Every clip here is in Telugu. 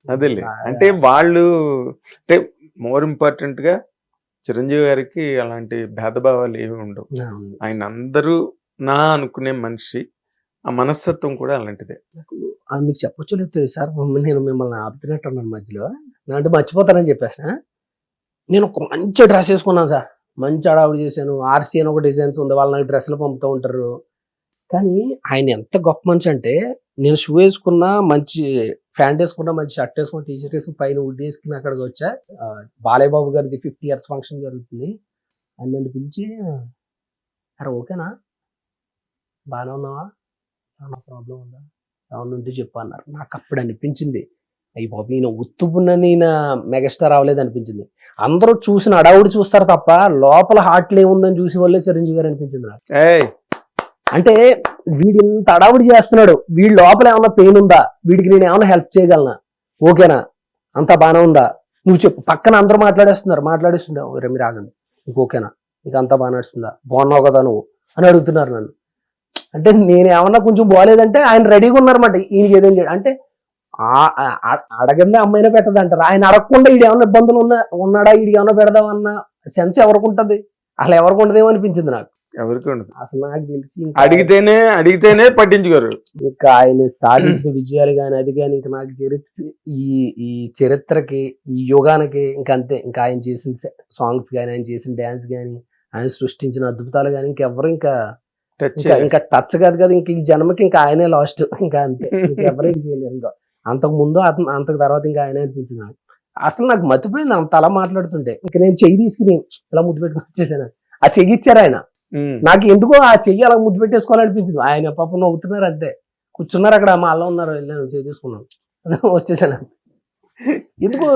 అదేలే. అంటే వాళ్ళు అంటే మోర్ ఇంపార్టెంట్‌గా చిరంజీవి గారికి అలాంటి భేదభావాలు ఏమి ఉండవు. అవును. ఆయన అందరూ నా అనుకునే మనిషి. ఆ మనస్తత్వం కూడా అలాంటిదే. నాకు మీకు చెప్పొచ్చో లేదో తెలీదు సార్. నేను మిమ్మల్ని ఆపుతున్నట్టున్నాను మధ్యలో. అంటే మర్చిపోతానని చెప్పేసా. నేను ఒక మంచి డ్రెస్ ఏసుకున్నాను సార్. మంచి హడావిడి చేశాను. ఆర్‌సీ అని ఒక డిజైన్స్ ఉంది. వాళ్ళు నాకు డ్రెస్సులు పంపుతూ ఉంటారు. కానీ ఆయన ఎంత గొప్ప మనిషంటే, నేను షూ ఏసుకున్నా, మంచి ఫ్యాంట్ ఏసుకున్నా, మంచి షర్ట్ ఏసుకున్నా, టీ షర్ట్ ఏసుకొని పైన హుడ్డీ ఏసుకొని అక్కడికొచ్చా. బాలయ్య బాబు గారిది 50 ఇయర్స్ ఫంక్షన్ జరుగుతుంది. ఆయన నన్ను పిలిచి, "అరె! ఓకేనా? బానే ఉన్నావా? ఏమన్నా ప్రాబ్లమ్ ఉందా? ఏమన్నా ఉంటే చెప్పు" అన్నారు. నాకప్పుడు అనిపించింది, అయ్య బాబోయ్! ఈయన ఉత్తుపున్నని ఈయన మెగాస్టార్ అవ్వలేదనిపించింది. అందరూ చూసిన హడావుడి చూస్తారు తప్ప, లోపల హార్ట్‌లో ఏముందని చూసేవాళ్ళే చిరంజీవి గారు అనిపించింది నాకు. ఏయ్! అంటే వీడింత హడావుడి చేస్తున్నాడు. వీడి లోపల ఏమన్నా పెయిన్ ఉందా? వీడికి నేను ఏమన్నా హెల్ప్ చేయగలనా? ఓకేనా? అంతా బానే ఉందా? నువ్వు చెప్పు. పక్కన అందరూ మాట్లాడేస్తున్నారు. మాట్లాడేస్తుంటే, "ఒరేయ్ మీరు ఆగండి. నీకు ఓకేనా? నీకు అంతా బాగా నడుస్తుందా? బాగున్నావు కదా నువ్వు" అని అడుగుతున్నారు నన్ను. అంటే నేనేమన్నా కొంచెం బాలేదంటే ఆయన రెడీగా ఉన్నారన్నమాట. ఈయనకి ఏదేం చేయడం. అంటే అడగందే అమ్మాయినా పెట్టదంటారు. ఆయన అడగకుండా ఈడేమన్నా ఇబ్బందులు ఉన్నాడా? ఈడికి ఏమన్నా పెడదామన్న సెన్స్ ఎవరికి ఉంటది? అసలు ఎవరికి ఉండదేమో అనిపించింది నాకు. ఎవరికీ ఉండదు. అసలు నాకు తెలిసి అడిగితేనే పట్టించుకోరు. ఇంకా ఆయన సాధించిన విజయాలు గాని, అది గాని ఇంక నాకు ఈ ఈ చరిత్రకి, ఈ యుగానికి ఇంక అంతే. ఇంకా ఆయన చేసిన సాంగ్స్ గాని, ఆయన చేసిన డాన్స్ గాని, ఆయన సృష్టించిన అద్భుతాలు గాని ఇంకెవ్వరు ఇంకా టచ్ ఇంకా టచ్ కాదు కదా! ఇంక ఈ జన్మకి ఇంకా ఆయనే లాస్ట్. ఇంకా అంతే. ఇంకెవ్వరు ఏం చేయలేరు ఇంకా. అంతకు ముందు అంతకు తర్వాత ఇంకా ఆయనే అనిపించింది నాకు. అసలు నాకు మతిపోయింది అంత అలా మాట్లాడుతుంటే. ఇంక నేను చెయ్యి తీసుకొని ఇలా ముద్దు పెట్టుకొని వచ్చేసాను. ఆ చెయ్యి ఇచ్చారు ఆయన. నాకు ఎందుకో ఆ చెయ్యి అలా ముద్దు పెట్టేసుకోవాలనిపించింది. ఆయన పాపం నవ్వుతున్నారు అంతే. కూర్చున్నారు అక్కడ, మా అల్ల ఉన్నారు. వెళ్ళాను చెయ్యి తీసుకున్నాను. వచ్చేసాను. ఎందుకు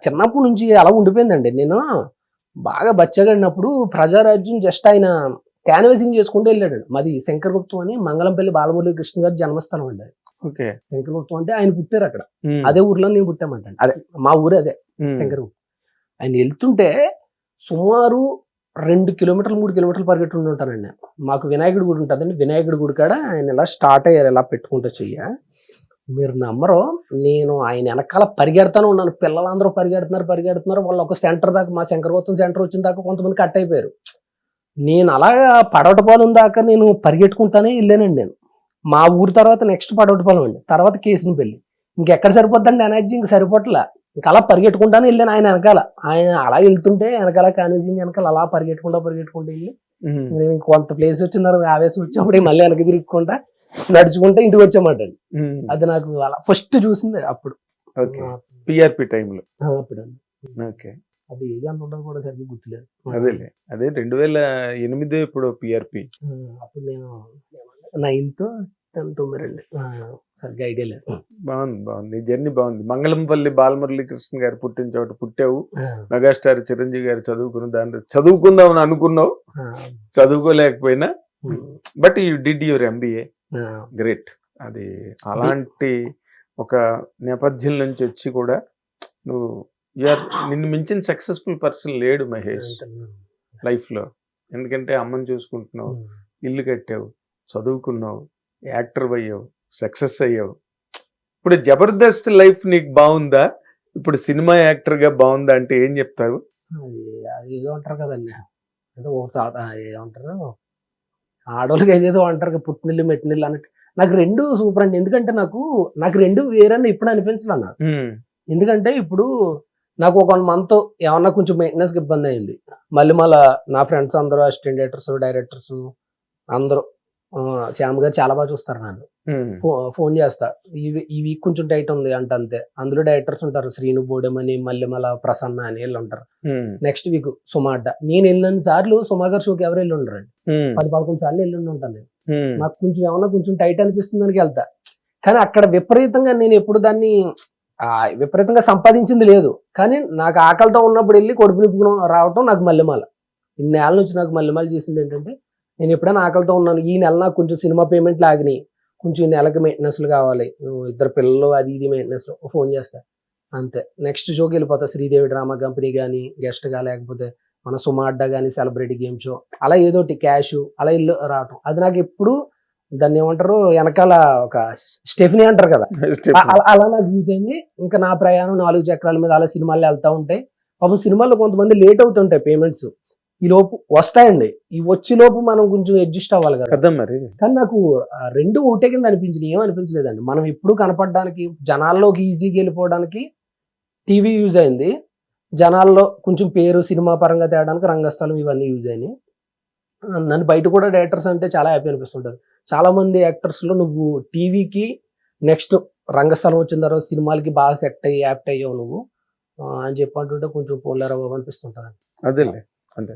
చిన్నప్పటి నుంచి అలా ఉండిపోయిందండి. నేను బాగా బచ్చగాడినప్పుడు ప్రజారాజ్యం జస్ట్ ఆయన క్యాన్వాసింగ్ చేసుకుంటూ వెళ్ళాడు. మాది శంకరగుప్తం అని మంగళంపల్లి బాలమురళీ కృష్ణ గారి జన్మస్థలం అండి. ఓకే. శంకరగుప్తం అంటే ఆయన పుట్టారు అక్కడ. అదే ఊర్లో నేను పుట్టామంట. అదే మా ఊరే అదే శంకరగుప్తం. ఆయన వెళ్తుంటే సుమారు 2 కిలోమీటర్లు 3 కిలోమీటర్లు పరిగెట్టుకుంటూ ఉంటానండి నేను. మాకు వినాయకుడి గుడి ఉంటుందండి. వినాయకుడి గుడి కాడ ఆయన ఇలా స్టార్ట్ అయ్యారు, ఇలా పెట్టుకుంటూ చెయ్య. మీరు నమ్మరు, నేను ఆయన వెనకాల పరిగెడతానే ఉన్నాను. పిల్లలందరూ పరిగెడుతున్నారు. వాళ్ళు ఒక సెంటర్ దాకా, మా శంకరగుప్తం సెంటర్ వచ్చిన దాకా కొంతమంది కట్ అయిపోయారు. నేను అలాగా పడవటపాలెం దాకా నేను పరిగెట్టుకుంటానే వెళ్ళానండి నేను. మా ఊరు తర్వాత నెక్స్ట్ పడవటపాలెం అండి. తర్వాత కేసినపల్లి. ఇంకెక్కడ సరిపోద్దండి ఎనర్జీ, ఇంక సరిపోట్లా. ఇంక అలా పరిగెట్టుకుంటానే వెళ్ళాను ఆయన వెనకాల. ఆయన అలా వెళ్తుంటే వెనకాల కానిజింగ్ వెనకాల అలా పరిగెట్టుకుంటూ వెళ్ళి నేను కొంత ప్లేస్ వచ్చిన తర్వాత ఆవేశం వచ్చినప్పుడు మళ్ళీ వెనక్కి తిరుగుకుంటా నడుచుకుంటే ఇంటికి వచ్చామాట. అది నాకు అలా ఫస్ట్ చూసింది అప్పుడు. పిఆర్పి టైంలో అప్పుడు ఓకే. అది ఏది అంత ఉండదు కూడా సరిగ్గా గుర్తులేదు. అదే 2008 ఇప్పుడు పిఆర్పి. అప్పుడు నేను 9th 10th రండి. సరిగ్గా ఐడియా లేదు. బాగుంది జర్నీ బాగుంది. మంగళంపల్లి బాలమురళీ కృష్ణ గారు పుట్టిన చోట పుట్టావు. మెగాస్టార్ చిరంజీవి గారు చదువుకుందామని అనుకున్నావు, చదువుకోలేకపోయినా. But you did your MBA. Great. అది అలాంటి ఒక నేపథ్యం నుంచి వచ్చి కూడా నువ్వు నిన్ను మించిన సక్సెస్ఫుల్ పర్సన్ లేడు మహేష్ లైఫ్ లో. ఎందుకంటే అమ్మని చూసుకుంటున్నావు, ఇల్లు కట్టావు, చదువుకున్నావు, యాక్టర్ అయ్యావు, సక్సెస్ అయ్యావు. ఇప్పుడు జబర్దస్త్ లైఫ్ నీకు బాగుందా? ఇప్పుడు సినిమా యాక్టర్ గా బాగుందా అంటే ఏం చెప్తావు? అది ఏదో అంటారు కదండి, అంటే ఏమంటారు, ఆడవాళ్ళకి ఏదేదో అంటారు కదా, పుట్టినిల్లు మెట్టినిల్లు అన్నట్టు. నాకు రెండు సూపర్ అండి. ఎందుకంటే నాకు రెండు వేరని ఇప్పుడు అనిపించలే నాకు. ఎందుకంటే ఇప్పుడు నాకు ఒక 1 month ఏమన్నా కొంచెం మెయింటెనెన్స్ ఇబ్బంది అయింది. మళ్ళీ నా ఫ్రెండ్స్ అందరూ అసిస్టెంట్ డైరెక్టర్స్, డైరెక్టర్స్ అందరూ శ్యామ్ గారు చాలా బాగా చూస్తారు నన్ను. ఫోన్ చేస్తా, ఈ వీక్ కొంచెం టైట్ ఉంది అంటే అంతే. అందులో డైరెక్టర్స్ ఉంటారు, శ్రీను బోడెమని, మల్లెమల ప్రసన్న అని వీళ్ళు ఉంటారు. నెక్స్ట్ వీక్ సుమా అడ్డ. నేను వెళ్ళిన సార్లు సుమా గారి షోకి ఎవరు వెళ్ళి ఉండరండి. 10-11 సార్లు వెళ్ళి ఉంటాను నేను. నాకు కొంచెం ఏమన్నా కొంచెం టైట్ అనిపిస్తుంది దానికి వెళ్తా. కానీ అక్కడ విపరీతంగా నేను ఎప్పుడు దాన్ని విపరీతంగా సంపాదించింది లేదు. కానీ నాకు ఆకలితో ఉన్నప్పుడు వెళ్ళి కొడుపు నింపుకుని రావటం నాకు మల్లెమాల. ఇన్ని నెలల నుంచి నాకు మల్లెమాల చేసింది ఏంటంటే, నేను ఎప్పుడైనా ఆకలితో ఉన్నాను, ఈ నెల నాకు కొంచెం సినిమా పేమెంట్లు ఆగినాయి, కొంచెం ఈ నెలకి మెయింటెనెన్స్లు కావాలి, 2 పిల్లలు అది ఇది మెయింటెనెన్స్, ఫోన్ చేస్తా అంతే. నెక్స్ట్ షోకి వెళ్ళిపోతా. శ్రీదేవి డ్రామా కంపెనీ కానీ గెస్ట్గా, లేకపోతే మన సుమా అడ్డా కానీ సెలబ్రిటీ గేమ్ షో, అలా ఏదోటి క్యాష్ అలా ఇల్లు రావటం. అది నాకు ఎప్పుడు దాన్ని ఏమంటారు వెనకాల ఒక స్టెఫినీ అంటారు కదా, అలా నాకు యూజ్ అయింది. ఇంకా నా ప్రయాణం 4 చక్రాల మీద అలా సినిమాలు వెళ్తా ఉంటాయి. పాపం సినిమాల్లో కొంతమంది లేట్ అవుతుంటాయి పేమెంట్స్, ఈ లోపు వస్తాయండి. ఈ వచ్చే లోపు మనం కొంచెం అడ్జస్ట్ అవ్వాలి కదా. కదా మరి. కానీ నాకు రెండు ఒకటే కింద అనిపించింది, ఏమనిపించలేదండి. మనం ఎప్పుడు కనపడడానికి, జనాల్లోకి ఈజీగా వెళ్ళిపోవడానికి టీవీ యూజ్ అయింది, జనాల్లో కొంచెం పేరు సినిమా పరంగా తేయడానికి రంగస్థలం ఇవన్నీ యూజ్ అయినాయి. నన్ను బయట కూడా డైరెక్టర్స్ అంటే చాలా హ్యాపీ అనిపిస్తుంటుంది. చాలా మంది యాక్టర్స్లో నువ్వు టీవీకి నెక్స్ట్ రంగస్థలం వచ్చిన తర్వాత సినిమాలకి బాగా సెట్ అయ్యి యాక్ట్ అయ్యావు నువ్వు అని చెప్పి అంటుంటే కొంచెం పోలేరా బాబు అనిపిస్తుంటుంది. అదేలే.